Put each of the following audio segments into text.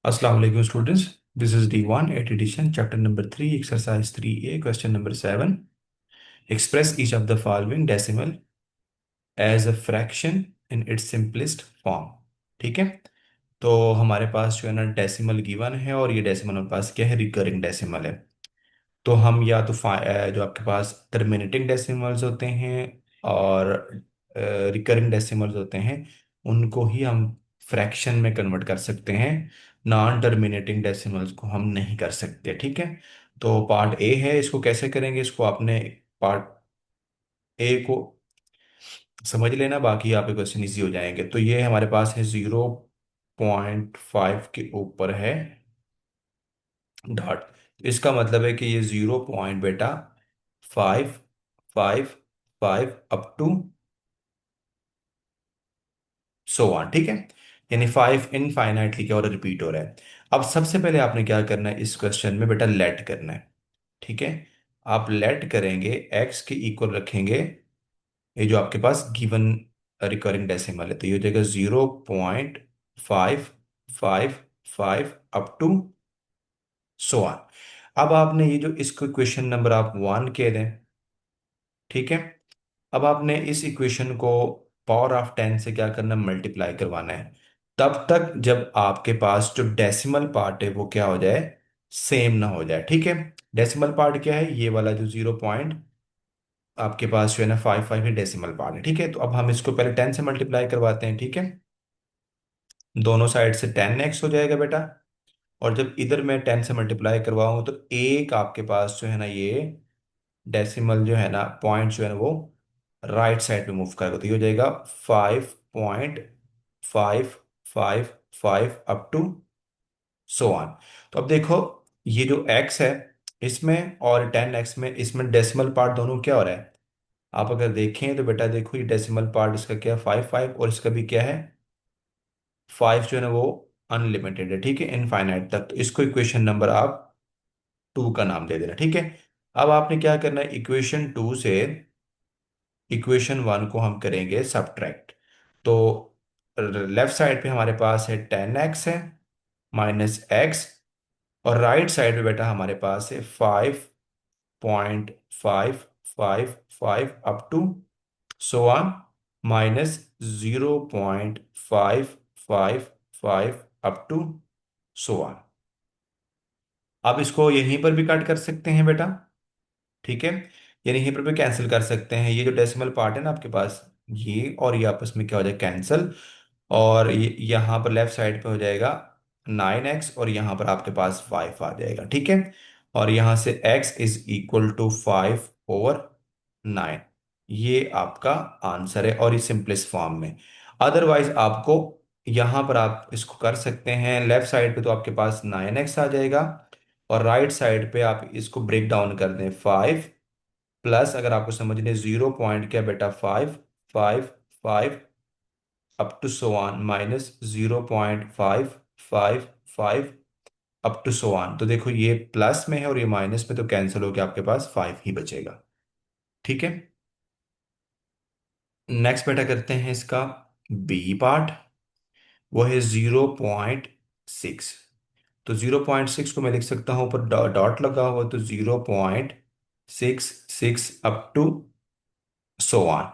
Assalamu alaikum students. This is D1 8 edition, chapter number 3, exercise 3A, question number 7. Express each of the following decimal as a fraction in its simplest form. ठीक है, तो हमारे पास जो है ना decimal given है और ये डेसिमल हमारे पास क्या है, रिकरिंग डेसिमल है। तो हम या तो जो आपके पास टर्मिनेटिंग डेसिमल्स होते हैं और रिकरिंग डेसिमल्स होते हैं, उनको ही हम फ्रैक्शन में कन्वर्ट कर सकते हैं। नॉन टर्मिनेटिंग डेसिमल्स को हम नहीं कर सकते। ठीक है, तो पार्ट ए है, इसको कैसे करेंगे, इसको आपने पार्ट ए को समझ लेना, बाकी आपके क्वेश्चन इजी हो जाएंगे। तो ये हमारे पास है 0.5 के ऊपर है डॉट। इसका मतलब है कि ये 0 पॉइंट बेटा 5 5 5 अप टू सो वन। ठीक है, यानी 5 इनफाइनाइटली क्या हो रहा है, रिपीट हो रहा है। अब सबसे पहले आपने क्या करना है, इस क्वेश्चन में बेटा लेट करना है। ठीक है, आप लेट करेंगे, एक्स के इक्वल रखेंगे ये जो आपके पास गिवन रिकरिंग डेसिमल है, तो ये हो जाएगा 0.555 अप टू सो वन। अब आपने ये जो इसको इक्वेशन नंबर आप 1 कह दें। ठीक है, अब आपने इस इक्वेशन को पावर ऑफ 10 से क्या करना, मल्टीप्लाई करवाना है, तब तक जब आपके पास जो डेसिमल पार्ट है वो क्या हो जाए, सेम ना हो जाए। ठीक है, डेसिमल पार्ट क्या है, ये वाला जो 0 पॉइंट आपके पास जो है ना 5 5 है, डेसिमल पार्ट है। ठीक है, तो अब हम इसको पहले 10 से मल्टीप्लाई करवाते हैं। ठीक है, दोनों साइड से 10x हो जाएगा बेटा। और जब इधर मैं 10 से मल्टीप्लाई करवाऊँ तो एक आपके पास जो है ना ये डेसिमल जो है ना पॉइंट जो है ना वो राइट साइड पे मूव करेगा, तो ये हो जाएगा 5.555 अप टू सो ऑन। तो अब देखो, ये जो x है इसमें और 10x में, इसमें डेसिमल पार्ट दोनों क्या हो रहा है, आप अगर देखें तो बेटा देखो ये डेसिमल पार्ट इसका क्या है 5 5, और इसका भी क्या है 5 जो है ना वो अनलिमिटेड है। ठीक है, इनफाइनाइट तक। तो इसको इक्वेशन नंबर आप 2 का नाम दे देना। ठीक है, अब आपने क्या करना है, इक्वेशन 2 से इक्वेशन 1 को हम करेंगे सब्ट्रैक्ट। तो लेफ्ट साइड पे हमारे पास है 10x है माइनस एक्स, और राइट साइड पे बेटा हमारे पास है 5.555 up to so on minus 0.555 up to so on. अब इसको यहीं पर भी काट कर सकते हैं बेटा। ठीक है, यानी यहीं पर भी कैंसिल कर सकते हैं, ये जो डेसिमल पार्ट है ना आपके पास, ये और ये आपस में क्या हो जाएगा, कैंसिल। और ये यहाँ पर लेफ्ट साइड पे हो जाएगा 9x, और यहाँ पर आपके पास 5 आ जाएगा। ठीक है, और यहाँ से x इज इक्वल टू 5/9। ये आपका आंसर है, और ये सिंपलेस्ट फॉर्म में। अदरवाइज आपको यहाँ पर आप इसको कर सकते हैं, लेफ्ट साइड पे तो आपके पास 9x आ जाएगा, और राइट साइड पे आप इसको ब्रेक डाउन कर दें 5 प्लस, अगर आपको समझने 0 पॉइंट क्या बेटा 5 5 5 up to so on minus 0.555 up to so on. तो देखो ये प्लस में है और ये माइनस में, तो कैंसिल होकर आपके पास 5 ही बचेगा। ठीक है, नेक्स्ट बेटा करते हैं इसका बी पार्ट, वो है 0.6। तो 0.6 को मैं लिख सकता हूँ, ऊपर डॉट लगा हुआ, तो 0.66 अप टू सो ऑन।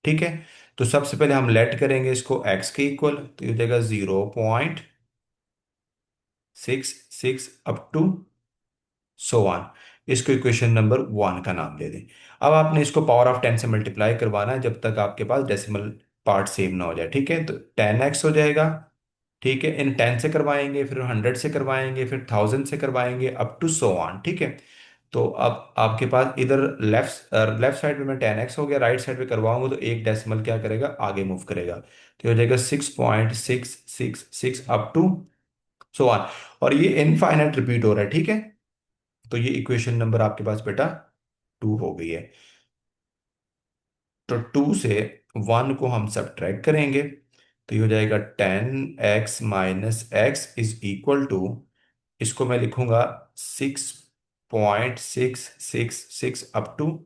ठीक है, तो सबसे पहले हम लेट करेंगे इसको x के इक्वल, तो ये हो जाएगा 0.66 अप टू सो ऑन। इसको इक्वेशन नंबर 1 का नाम दे दें। अब आपने इसको पावर ऑफ 10 से मल्टीप्लाई करवाना है जब तक आपके पास डेसिमल पार्ट सेम ना हो जाए। ठीक है, तो 10x हो जाएगा। ठीक है, इन 10 से करवाएंगे, फिर 100 से करवाएंगे, फिर 1000 से करवाएंगे, अप टू सो ऑन। ठीक है, तो अब आपके पास इधर लेफ्ट साइड पे मैं 10x हो गया, राइट साइड पे करवाऊंगा तो एक डेसिमल क्या करेगा, आगे मूव करेगा, तो ये हो जाएगा 6.666 अप टू सो ऑन। और ये इनफाइनाइट रिपीट हो रहा है। ठीक है, तो ये इक्वेशन नंबर आपके पास बेटा 2 हो गई है। तो 2 से 1 को हम सब्ट्रैक्ट करेंगे, तो ये हो जाएगा 10x minus x is equal to, इसको मैं लिखूंगा 6.666 up to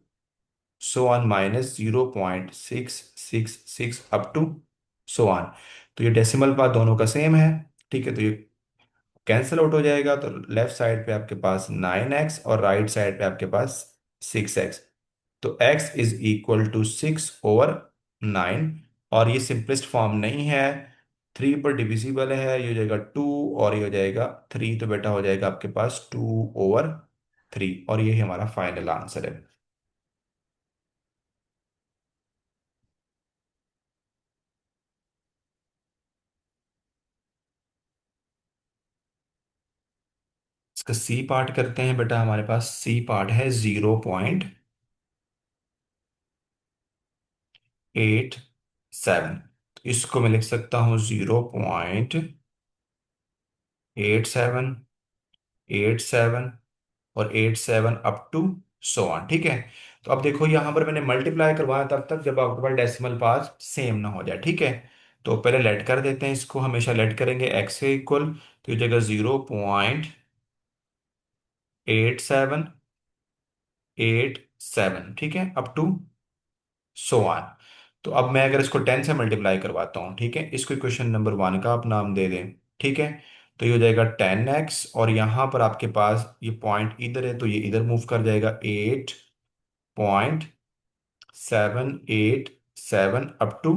so on minus 0.666 up to so on. तो ये डेसिमल पार्ट दोनों का सेम है। ठीक है, तो ये कैंसिल आउट हो जाएगा, तो लेफ्ट साइड पे आपके पास 9x और राइट साइड पे आपके पास 6x। तो x इज इक्वल टू 6/9। और ये सिंपलेस्ट फॉर्म नहीं है, 3 पर डिविजिबल है, ये हो जाएगा 2 और ये हो जाएगा 3, तो बेटा हो जाएगा आपके पास 2/3। और ये हमारा फाइनल आंसर है। इसका सी पार्ट करते हैं बेटा। हमारे पास सी पार्ट है 0.87। तो इसको मैं लिख सकता हूँ 0.87, 87 और 87 अप टू 100। ठीक है। तो अब देखो यहाँ पर मैंने मल्टीप्लाई करवाया तब तक जब आपके पास डेसिमल पार्ट सेम ना हो जाए। ठीक है। तो पहले लेट कर देते हैं इसको, हमेशा लेट करेंगे एक्स के इक्वल। तो ये जगह 0.8787, ठीक है, अप टू 100। तो अब मैं अगर इसको 10 से मल्टीप्लाई करवाता हूँ, ठीक है, इसको इक्वेशन नंबर 1 का आप नाम दे दें। ठीक है। तो ये हो जाएगा 10x और यहाँ पर आपके पास ये पॉइंट इधर है, तो ये इधर मूव कर जाएगा 8.787 अप टू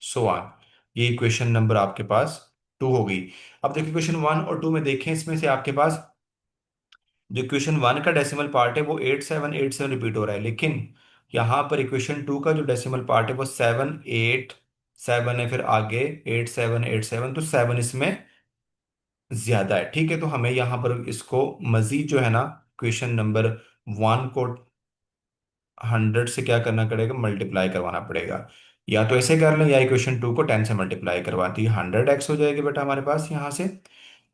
100। ये इक्वेशन नंबर आपके पास 2 हो गई। अब देखिए इक्वेशन 1 और 2 में देखें, इसमें से आपके पास जो इक्वेशन 1 का डेसिमल पार्ट है वो 8787 रिपीट हो रहा है, लेकिन यहाँ पर इक्वेशन 2 का जो डेसिमल पार्ट है वो 787 है, फिर आगे 8787, तो 7 इसमें ज्यादा है। ठीक है। तो हमें यहाँ पर इसको मजीद जो है ना, इक्वेशन नंबर 1 को 100 से क्या करना पड़ेगा, मल्टीप्लाई करवाना पड़ेगा। या तो ऐसे कर लें, या इक्वेशन 2 को 10 से मल्टीप्लाई करवाती है, 100x हो जाएगी बेटा हमारे पास यहाँ से।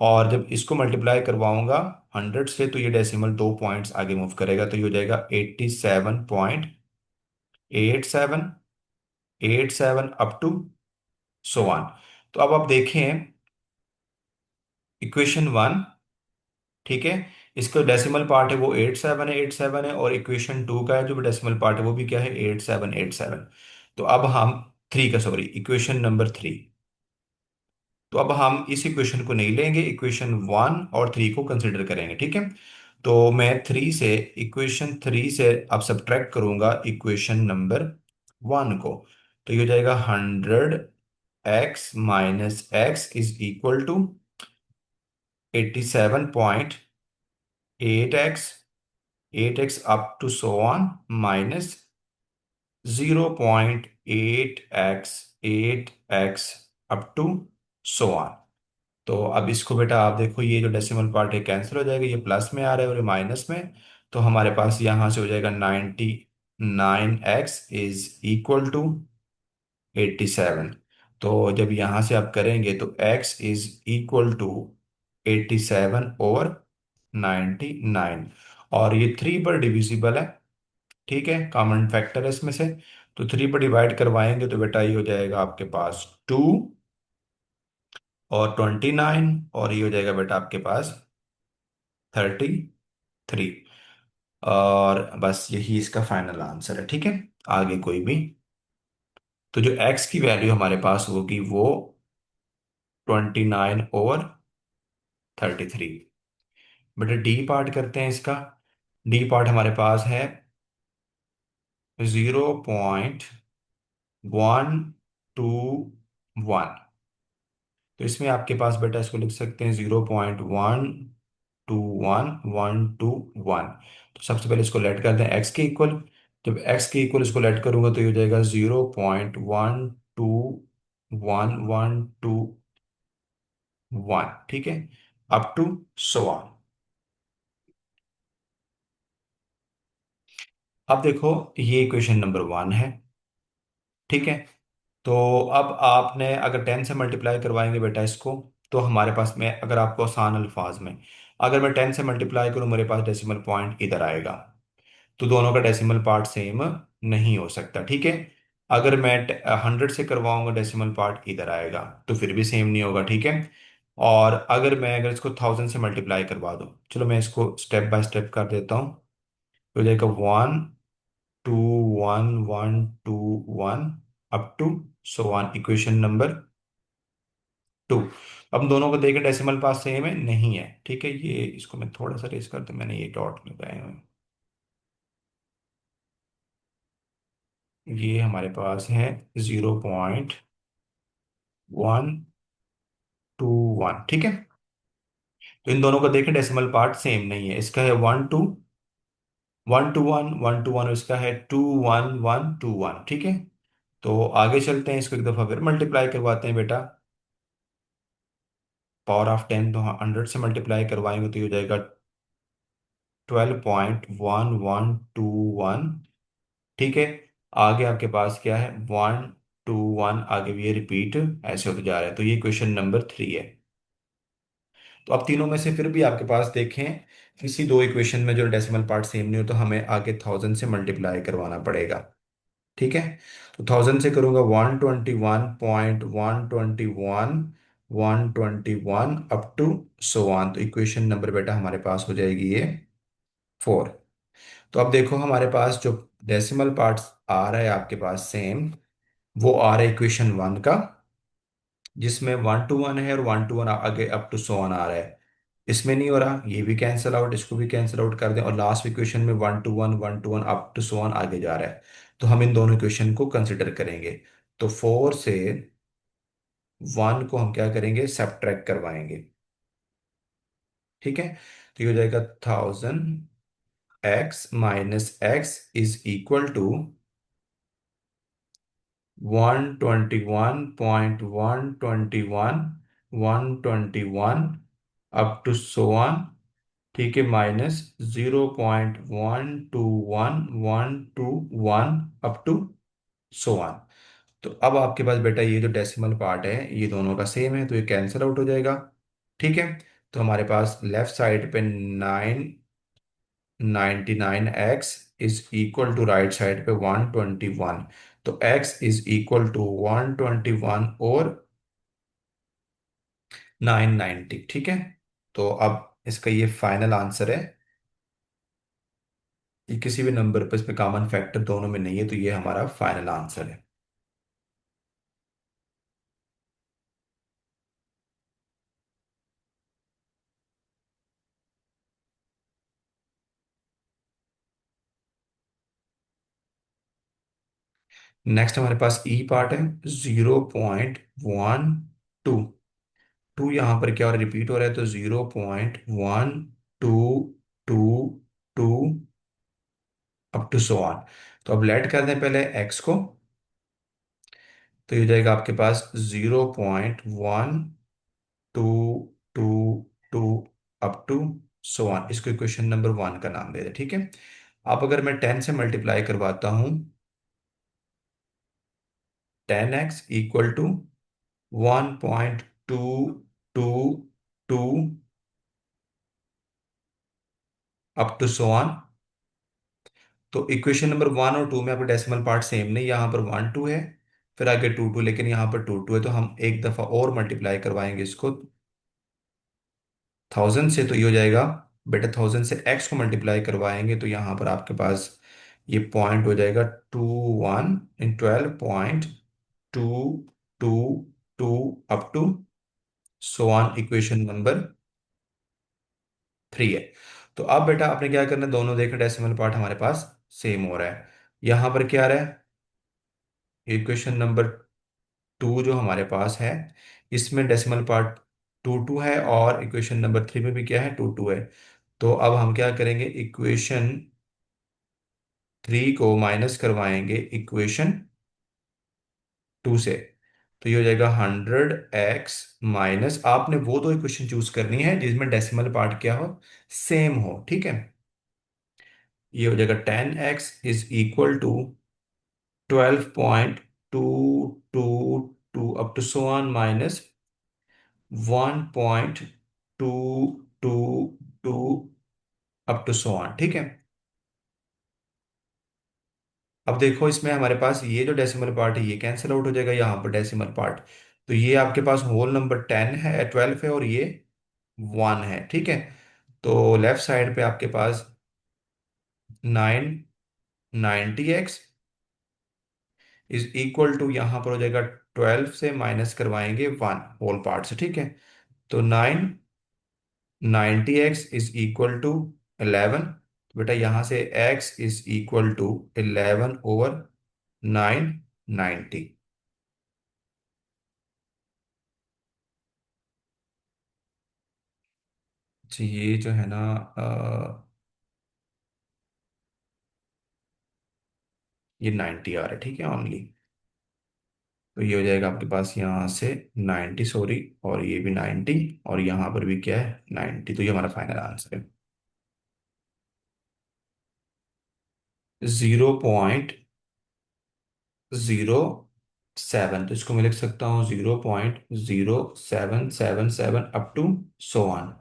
और जब इसको मल्टीप्लाई करवाऊंगा 100 से, तो ये डेसिमल 2 पॉइंट्स आगे मूव करेगा, तो ये हो जाएगा 87.8787 अप टू 100। तो अब आप देखें इक्वेशन 1, ठीक है, इसका डेसिमल पार्ट है वो 87 है और इक्वेशन 2 का है जो डेसिमल पार्ट है वो भी क्या है, 8787। तो अब हम थ्री का, सॉरी, इक्वेशन नंबर 3। तो अब हम इस इक्वेशन को नहीं लेंगे, इक्वेशन 1 और 3 को कंसिडर करेंगे। ठीक है। तो मैं 3 से, इक्वेशन 3 से अब सब्ट्रैक्ट करूंगा इक्वेशन नंबर 1 को। तो ये हो जाएगा 100x - x is equal to 87.8x, 8x up to so on minus 0.8x up to so on. तो अब इसको बेटा आप देखो, ये जो डेसिमल पार्ट है कैंसिल हो जाएगा, ये प्लस में आ रहा है और ये माइनस में। तो हमारे पास यहाँ से हो जाएगा 99x इज इक्वल टू 87। तो जब यहाँ से आप करेंगे तो x इज इक्वल टू 87/99। और ये 3 पर डिविजिबल है। ठीक है, कॉमन फैक्टर है इसमें से। तो 3 पर डिवाइड करवाएंगे तो बेटा ये हो जाएगा आपके पास 2 और 29, और ये हो जाएगा बेटा आपके पास 33। और बस यही इसका फाइनल आंसर है। ठीक है। आगे कोई भी, तो जो x की वैल्यू हमारे पास होगी वो 29/33। बेटा डी पार्ट करते हैं इसका। डी पार्ट हमारे पास है 0.121। तो इसमें आपके पास बेटा इसको लिख सकते हैं 0.121 121। तो सबसे पहले इसको लेट करते हैं एक्स के इक्वल। जब एक्स के इक्वल इसको लेट करूंगा तो ये हो जाएगा 0.12121। ठीक है, अप टू 100। अब देखो ये इक्वेशन नंबर 1 है। ठीक है। तो अब आपने अगर 10 से मल्टीप्लाई करवाएंगे बेटा इसको, तो हमारे पास में, अगर आपको आसान अल्फाज में, अगर मैं 10 से मल्टीप्लाई करूं मेरे पास डेसिमल पॉइंट इधर आएगा। तो दोनों का डेसिमल पार्ट सेम नहीं हो सकता। ठीक है। अगर मैं 100 से करवाऊंगा डेसिमल पार्ट इधर आएगा, तो फिर भी सेम नहीं होगा। ठीक है। और अगर इसको 1000 से मल्टीप्लाई करवा दूं, चलो मैं इसको स्टेप बाय स्टेप कर देता हूँ। तो हो जाएगा 1 2 1 1 2 1 up to 1, equation number two. अब दोनों को देखें डेसिमल पास सेम है नहीं है, ठीक है। ये इसको मैं थोड़ा सा रेस करता हूं, मैंने ये डॉट लगाए हुए हैं। ये हमारे पास है 0.121, ठीक है। तो इन दोनों को देखें डेसिमल पार्ट सेम नहीं है, इसका है 1 2 1 2 1 इसका है 2 1 1 2 1, ठीक है। तो आगे चलते हैं, इसको एक दफा फिर मल्टीप्लाई करवाते हैं बेटा। पावर ऑफ 10 तो 100 से मल्टीप्लाई करवाएंगे तो ये हो जाएगा 12.1121, ठीक है। आगे आपके पास क्या है, 1 2 1, आगे भी ये रिपीट ऐसे होते जा रहे हैं, तो ये क्वेश्चन नंबर 3 है। तो अब तीनों में से फिर भी आपके पास देखें, किसी दो इक्वेशन में जो डेसिमल पार्ट सेम नहीं हो तो हमें आगे 1000 से मल्टीप्लाई करवाना पड़ेगा, ठीक है। तो 1000 से करूंगा 121.121 अप टू सो ऑन, तो इक्वेशन नंबर बेटा हमारे पास हो जाएगी ये 4। तो अब देखो हमारे पास जो डेसिमल पार्ट आ रहा है आपके पास सेम, वो आ रहा है इक्वेशन 1 का, जिसमें 1 2 1 है और 1 2 1 आगे अप टू सो ऑन आ रहा है। इसमें नहीं हो रहा, ये भी कैंसिल आउट, इसको भी कैंसिल आउट कर दें, और लास्ट इक्वेशन में 1 2 1 अप टू सो ऑन आगे जा रहा है। तो हम इन दोनों इक्वेशन को कंसिडर करेंगे। तो 4 से 1 को हम क्या करेंगे, सब्ट्रैक्ट करवाएंगे, ठीक है। तो ये हो जाएगा 1000 x - x is equal to 121.121 up to so on, ठीक है, minus 0.121 up to so on. तो अब आपके पास बेटा ये जो डेसिमल पार्ट है ये दोनों का सेम है, तो ये कैंसिल आउट हो जाएगा, ठीक है। तो हमारे पास लेफ्ट साइड पे 999x is equal to right side पे 121। तो x इज इक्वल टू 121 और 990, ठीक है। तो अब इसका ये फाइनल आंसर है। ये किसी भी नंबर पर इसमें कॉमन फैक्टर दोनों में नहीं है, तो ये हमारा फाइनल आंसर है। नेक्स्ट हमारे पास ई पार्ट है, 0.12। टू यहाँ पर क्या हो रहा है, रिपीट हो रहा है, तो 0.1 2 2 2 अप टू सो ऑन। तो अब लेट कर दें पहले एक्स को, तो ये हो जाएगा आपके पास 0.12 2 अप टू सो ऑन। इसको इक्वेशन नंबर 1 का नाम दे दें, ठीक है। अब अगर मैं 10 से मल्टीप्लाई करवाता हूँ, 10x = 1.222 up to so on. तो इक्वेशन नंबर 1 और 2 में आपका डेसिमल पार्ट सेम नहीं, यहाँ पर 1 2 है, फिर आगे 2 2, लेकिन यहाँ पर 2 2 है, तो हम एक दफा और मल्टीप्लाई करवाएंगे इसको 1000 से, तो ये हो जाएगा बेटा 1000 से x को मल्टीप्लाई करवाएंगे तो यहाँ पर आपके पास ये पॉइंट हो जाएगा 21 × 12.222 up to so on, equation number 3 है। तो अब बेटा आपने क्या करना है, दोनों देखें डेसिमल पार्ट हमारे पास सेम हो रहा है। यहाँ पर क्या आ रहा है, इक्वेशन नंबर 2 जो हमारे पास है, इसमें डेसिमल पार्ट 2 2 है, और इक्वेशन नंबर 3 में भी क्या है, 2 2 है। तो अब हम क्या करेंगे, इक्वेशन 3 को माइनस करवाएंगे इक्वेशन 2 से, तो ये हो जाएगा 100x माइनस, आपने वो दो इक्वेशन चूज करनी है जिसमें डेसिमल पार्ट क्या हो, सेम हो, ठीक है। ये हो जाएगा 10x = 12.222 up to so on minus 1.222 up to so on, ठीक है। अब देखो इसमें हमारे पास ये जो डेसिमल पार्ट है ये कैंसिल आउट हो जाएगा, यहाँ पर डेसिमल पार्ट, तो ये आपके पास होल नंबर 12 है और ये 1 है, ठीक है। तो लेफ्ट साइड पे आपके पास 990x इज इक्वल टू यहाँ पर हो जाएगा 12 से माइनस करवाएंगे 1 होल पार्ट से, ठीक है। तो 90x इज इक्वल टू 11। बेटा यहाँ से x इज इक्वल टू 11/9 90। जी ये जो है ना, ये 90 आ रहा है, ठीक है ओनली। तो ये हो जाएगा आपके पास यहाँ से 90, सॉरी, और ये भी 90, और यहाँ पर भी क्या है 90। तो ये हमारा फाइनल आंसर है 0.07। तो इसको मैं लिख सकता हूँ 0.0777 अप टू सो ऑन।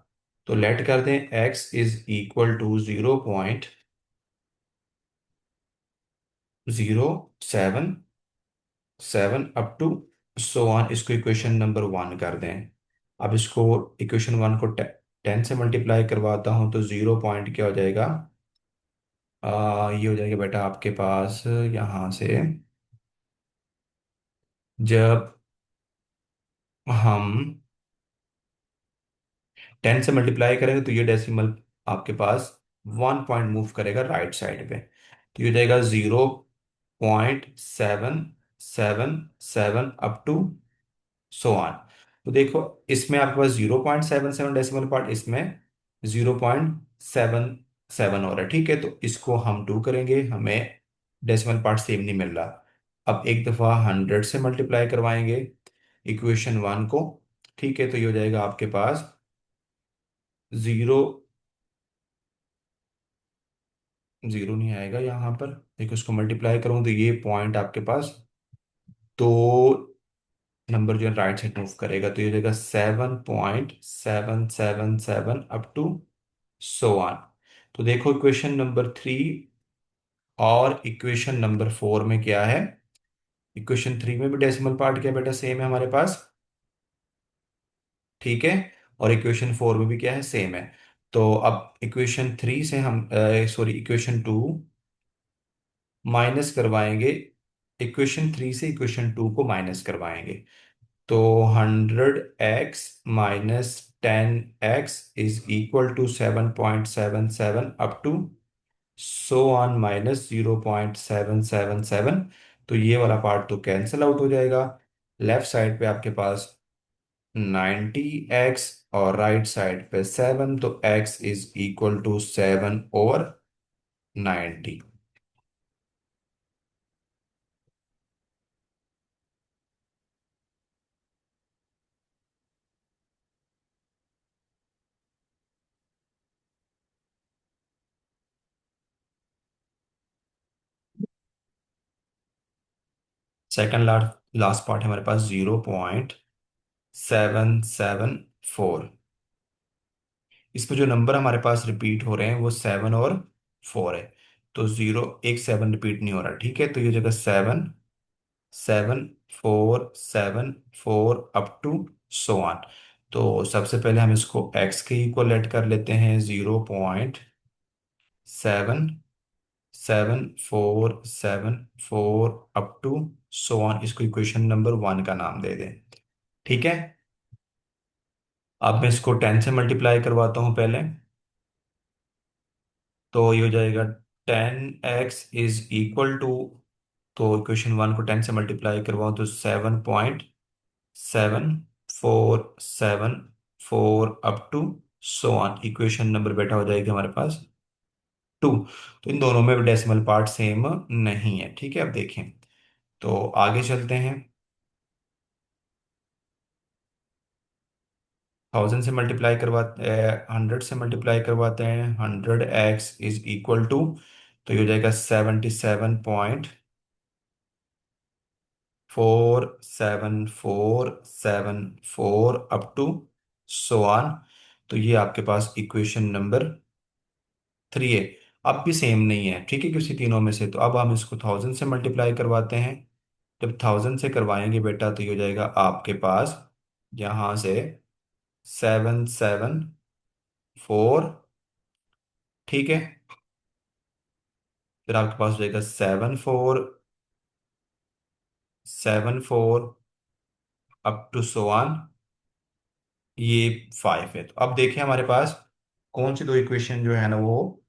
तो लेट कर दें x is equal to 0.077 up to so on. इसको इक्वेशन नंबर 1 कर दें। अब इसको इक्वेशन 1 को 10 से मल्टीप्लाई करवाता हूँ, तो 0 पॉइंट क्या हो जाएगा, ये हो जाएगा बेटा आपके पास यहाँ से, जब हम 10 से मल्टीप्लाई करेंगे तो ये डेसिमल आपके पास 1 पॉइंट मूव करेगा राइट साइड पे। तो ये हो जाएगा 0.777 अप टू सो ऑन। तो देखो, इसमें आपके पास 0.77 डेसिमल पार्ट, इसमें 0.77 हो रहा है, ठीक है। तो इसको हम टू करेंगे, हमें डेसिमल पार्ट सेम नहीं मिल रहा। अब एक दफा 100 से मल्टीप्लाई करवाएंगे इक्वेशन 1 को, ठीक है। तो ये हो जाएगा आपके पास जीरो, जीरो नहीं आएगा यहाँ पर। देखो इसको मल्टीप्लाई करूँ तो ये पॉइंट आपके पास दो नंबर जो है राइट साइड मूव करेगा। तो ये हो जाएगा 7.777 अप टू सो ऑन। तो देखो इक्वेशन नंबर 3 और इक्वेशन नंबर 4 में क्या है। इक्वेशन 3 में भी डेसिमल पार्ट क्या है बेटा, सेम है हमारे पास, ठीक है। और इक्वेशन 4 में भी क्या है, सेम है। तो अब इक्वेशन 3 से हम, सॉरी, इक्वेशन 2 माइनस करवाएंगे, इक्वेशन 3 से इक्वेशन 2 को माइनस करवाएंगे। तो 100x minus 10x is equal to 7.77 up to so on minus 0.777। तो ये वाला पार्ट तो कैंसिल आउट हो जाएगा। लेफ्ट साइड पे आपके पास 90x और राइट साइड पे 7, तो x is equal to 7/90। Second last part है हमारे पास 0.774। इसमें जो नंबर हमारे पास रिपीट हो रहे हैं वो 7 और 4 है। तो जीरो, एक 7 रिपीट नहीं हो रहा, ठीक है। तो ये जगह 7 7 4 7 4 अप टू सो ऑन। तो सबसे पहले हम इसको x के इक्वल लेट कर लेते हैं, 0.7 7 4 7 4 अप टू सो ऑन। इसको इक्वेशन नंबर 1 का नाम दे दें, ठीक है। अब मैं इसको 10 से मल्टीप्लाई करवाता हूँ पहले। तो ये हो जाएगा 10x इज इक्वल टू, तो इक्वेशन 1 को 10 से मल्टीप्लाई करवाओ तो 7.7 4 7 4 up to so on. Equation number बेटा हो जाएगी हमारे पास 2। तो इन दोनों में डेसिमल पार्ट सेम नहीं है, ठीक है। अब देखें, तो आगे चलते हैं। 1000 से मल्टीप्लाई करवाते, 100 से मल्टीप्लाई करवाते हैं। 100x इज इक्वल टू, तो ये हो जाएगा 77.47 4 7 4 अप टू सो ऑन। तो ये आपके पास इक्वेशन नंबर 3 है। अब भी सेम नहीं है, ठीक है, किसी तीनों में से। तो अब हम इसको 1000 से मल्टीप्लाई करवाते हैं। जब 1000 से करवाएंगे बेटा तो ये हो जाएगा आपके पास यहाँ से 7 7 4, ठीक है। फिर आपके पास हो जाएगा 7 4 7 4 अप टू सो ऑन ये 5 है। तो अब देखें हमारे पास कौन सी दो इक्वेशन जो है ना वो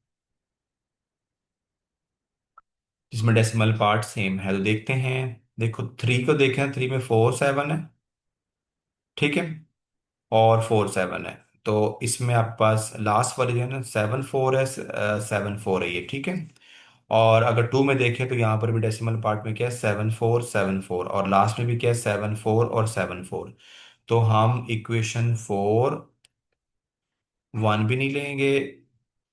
जिसमें डेसिमल पार्ट सेम है, तो देखते हैं। देखो 3 को देखें, 3 में 4 7 है, ठीक है, और 4 7 है। तो इसमें आपके पास लास्ट वाली जो है ना 7 4 है, 7 4 है ये, ठीक है। और अगर 2 में देखें तो यहाँ पर भी डेसिमल पार्ट में क्या है, 7 4 7 4, और लास्ट में भी क्या है, 7 4 और 7 4। तो हम इक्वेशन 1 भी नहीं लेंगे,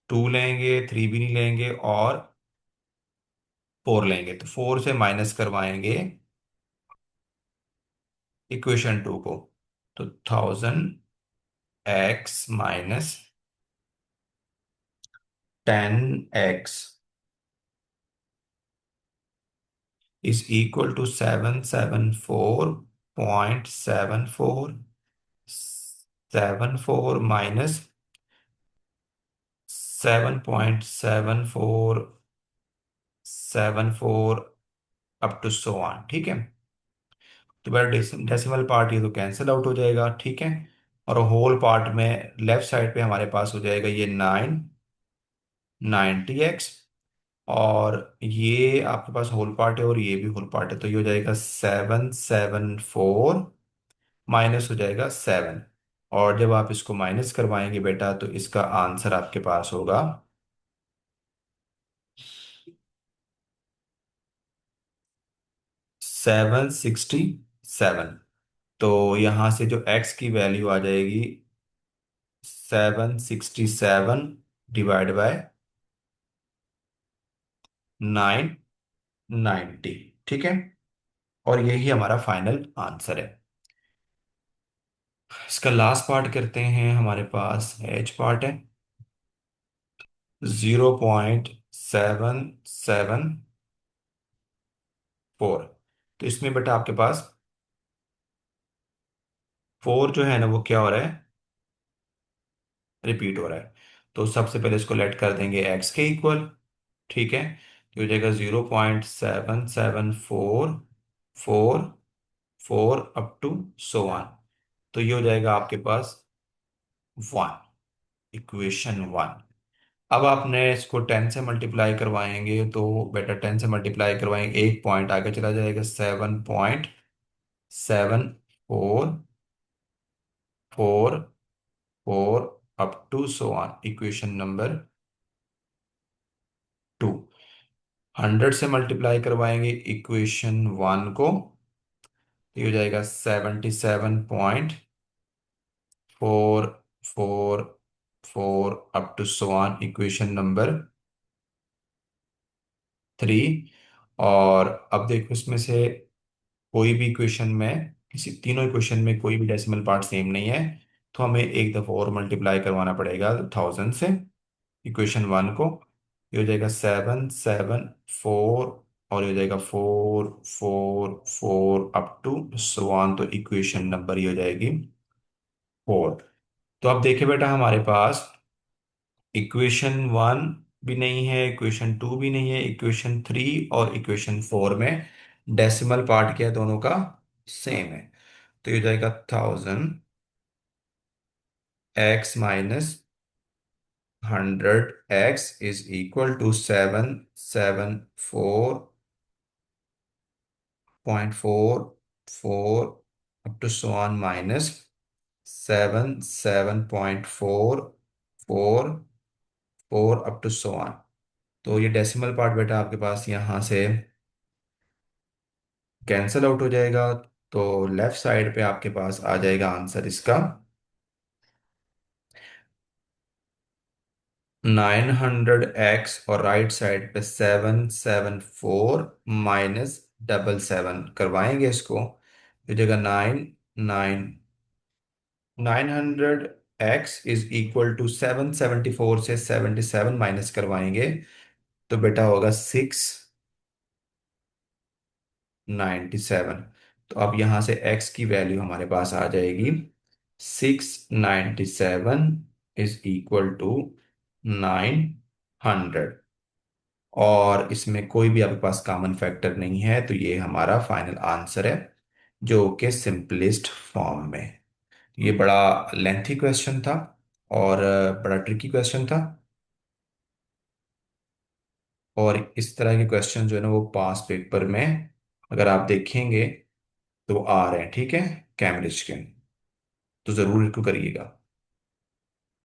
2 लेंगे, 3 भी नहीं लेंगे, और 4 लेंगे। तो 4 से माइनस करवाएंगे इक्वेशन 2 को। तो 1000x - 10x is equal to 774.74 minus 7.7474 up to so on, ठीक है। तो मेरा डेसिमल पार्ट ये तो कैंसिल आउट हो जाएगा, ठीक है। और होल पार्ट में लेफ्ट साइड पे हमारे पास हो जाएगा ये 990x, और ये आपके पास होल पार्ट है और ये भी होल पार्ट है, तो ये हो जाएगा 774 माइनस हो जाएगा 7। और जब आप इसको माइनस करवाएंगे बेटा तो इसका आंसर आपके पास होगा 767। तो यहाँ से जो x की वैल्यू आ जाएगी 767 डिवाइड बाय 990, ठीक है। और यही हमारा फाइनल आंसर है। इसका लास्ट पार्ट करते हैं, हमारे पास एच पार्ट है 0.774। तो इसमें बेटा आपके पास 4 जो है ना वो क्या हो रहा है, रिपीट हो रहा है। तो सबसे पहले इसको लेट कर देंगे एक्स के इक्वल, ठीक है। तो हो जाएगा 0.7744 अप टू सो वन। तो ये हो जाएगा आपके पास 1, इक्वेशन 1। अब आपने इसको 10 से मल्टीप्लाई करवाएंगे तो बेटा 10 से मल्टीप्लाई करवाएंगे, एक पॉइंट आगे चला जाएगा, 7.7444 up to so on, equation number 2। 100 से मल्टीप्लाई करवाएंगे इक्वेशन 1 को, तो ये हो जाएगा 77.444 up to so on, equation number 3। और अब देखो इसमें से कोई भी इक्वेशन में, किसी तीनों इक्वेशन में कोई भी डेसिमल पार्ट सेम नहीं है, तो हमें एक दफा और मल्टीप्लाई करवाना पड़ेगा 1000 से इक्वेशन 1 को। ये हो जाएगा 774, और ये हो जाएगा 444 अप टू सो ऑन, तो इक्वेशन नंबर ये हो जाएगी 4। तो अब देखिए बेटा हमारे पास इक्वेशन 1 भी नहीं है, इक्वेशन 2 भी नहीं है, इक्वेशन 3 और इक्वेशन 4 में डेसिमल पार्ट क्या है, दोनों का सेम है। तो ये हो जाएगा 1000x - 100x is equal to 774.44 up to so on minus 77.444 up to so on. तो ये डेसिमल पार्ट बेटा आपके पास यहाँ से कैंसल आउट हो जाएगा। तो लेफ्ट साइड पे आपके पास आ जाएगा आंसर इसका 900x, और राइट साइड पे 774 माइनस 77 करवाएंगे इसको, तो जगह 900x इज इक्वल टू 774 से 77 माइनस करवाएंगे, तो बेटा होगा 697। तो अब यहां से x की वैल्यू हमारे पास आ जाएगी 697 इज इक्वल टू 900। और इसमें कोई भी आपके पास कॉमन फैक्टर नहीं है, तो ये हमारा फाइनल आंसर है। जो कि सिंपलेस्ट फॉर्म में। ये बड़ा लेंथी क्वेश्चन था और बड़ा ट्रिकी क्वेश्चन था। और इस तरह के क्वेश्चन जो है ना वो पास पेपर में अगर आप देखेंगे तो आ रहे हैं, ठीक है, कैम्ब्रिज के। तो जरूर इनको करिएगा।